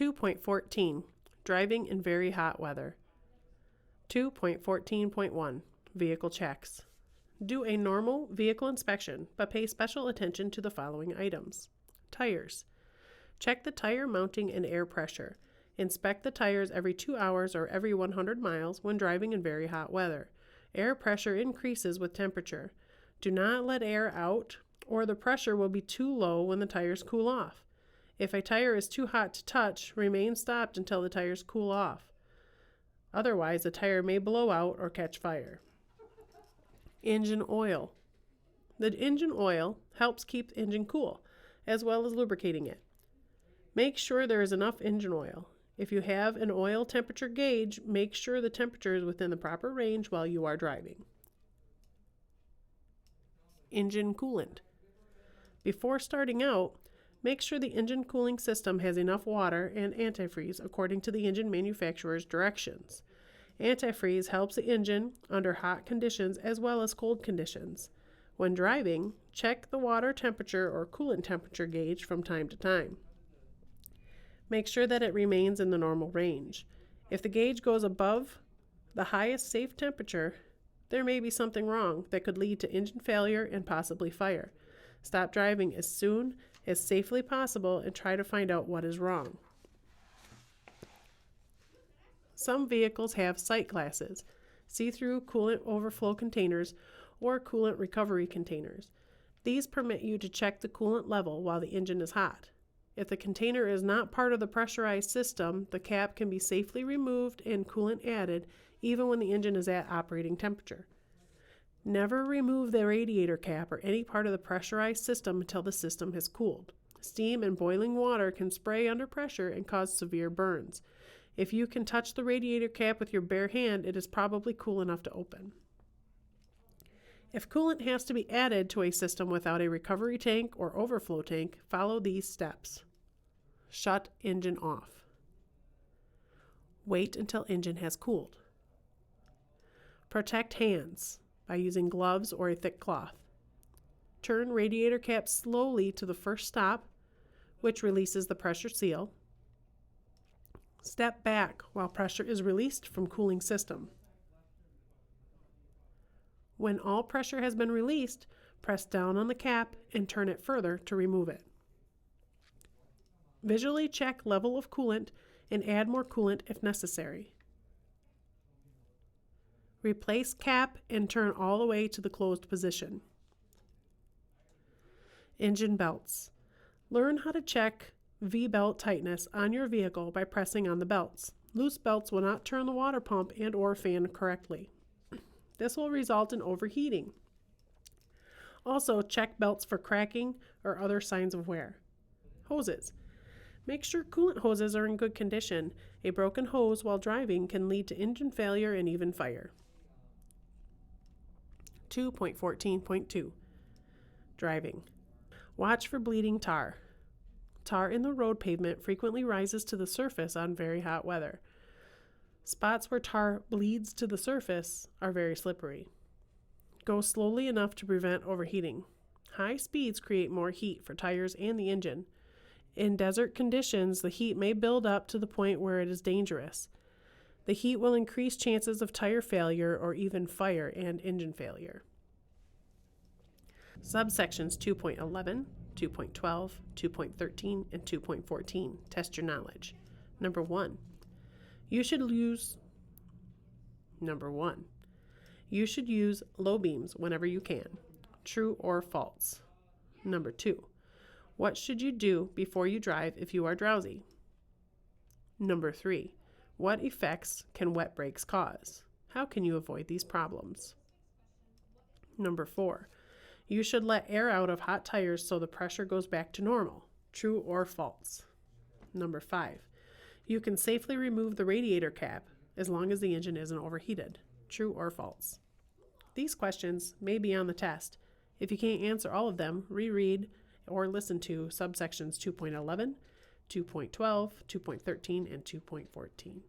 2.14 Driving in very hot weather. 2.14.1 Vehicle checks. Do a normal vehicle inspection, but pay special attention to the following items. Tires. Check the tire mounting and air pressure. Inspect the tires every 2 hours or every 100 miles when driving in very hot weather. Air pressure increases with temperature. Do not let air out, or the pressure will be too low when the tires cool off. If a tire is too hot to touch, remain stopped until the tires cool off. Otherwise, the tire may blow out or catch fire. Engine oil. The engine oil helps keep the engine cool, as well as lubricating it. Make sure there is enough engine oil. If you have an oil temperature gauge, make sure the temperature is within the proper range while you are driving. Engine coolant. Before starting out, make sure the engine cooling system has enough water and antifreeze according to the engine manufacturer's directions. Antifreeze helps the engine under hot conditions as well as cold conditions. When driving, check the water temperature or coolant temperature gauge from time to time. Make sure that it remains in the normal range. If the gauge goes above the highest safe temperature, there may be something wrong that could lead to engine failure and possibly fire. Stop driving as soon as safely possible and try to find out what is wrong. Some vehicles have sight glasses, see-through coolant overflow containers, or coolant recovery containers. These permit you to check the coolant level while the engine is hot. If the container is not part of the pressurized system, the cap can be safely removed and coolant added even when the engine is at operating temperature. Never remove the radiator cap or any part of the pressurized system until the system has cooled. Steam and boiling water can spray under pressure and cause severe burns. If you can touch the radiator cap with your bare hand, it is probably cool enough to open. If coolant has to be added to a system without a recovery tank or overflow tank, follow these steps. Shut engine off. Wait until engine has cooled. Protect hands by using gloves or a thick cloth. Turn radiator cap slowly to the first stop, which releases the pressure seal. Step back while pressure is released from cooling system. When all pressure has been released, press down on the cap and turn it further to remove it. Visually check level of coolant and add more coolant if necessary. Replace cap and turn all the way to the closed position. Engine belts. Learn how to check V-belt tightness on your vehicle by pressing on the belts. Loose belts will not turn the water pump and or fan correctly. This will result in overheating. Also, check belts for cracking or other signs of wear. Hoses. Make sure coolant hoses are in good condition. A broken hose while driving can lead to engine failure and even fire. 2.14.2 Driving. Watch for bleeding tar. Tar in the road pavement frequently rises to the surface on very hot weather. Spots where tar bleeds to the surface are very slippery. Go slowly enough to prevent overheating. High speeds create more heat for tires and the engine. In desert conditions, the heat may build up to the point where it is dangerous. The heat will increase chances of tire failure or even fire and engine failure. Subsections 2.11, 2.12, 2.13, and 2.14. Test your knowledge. Number 1. You should use low beams whenever you can. True or false? Number 2. What should you do before you drive if you are drowsy? Number 3. What effects can wet brakes cause? How can you avoid these problems? Number 4. You should let air out of hot tires so the pressure goes back to normal. True or false? Number 5. You can safely remove the radiator cap as long as the engine isn't overheated. True or false? These questions may be on the test. If you can't answer all of them, reread or listen to subsections 2.11, 2.12, 2.13, and 2.14.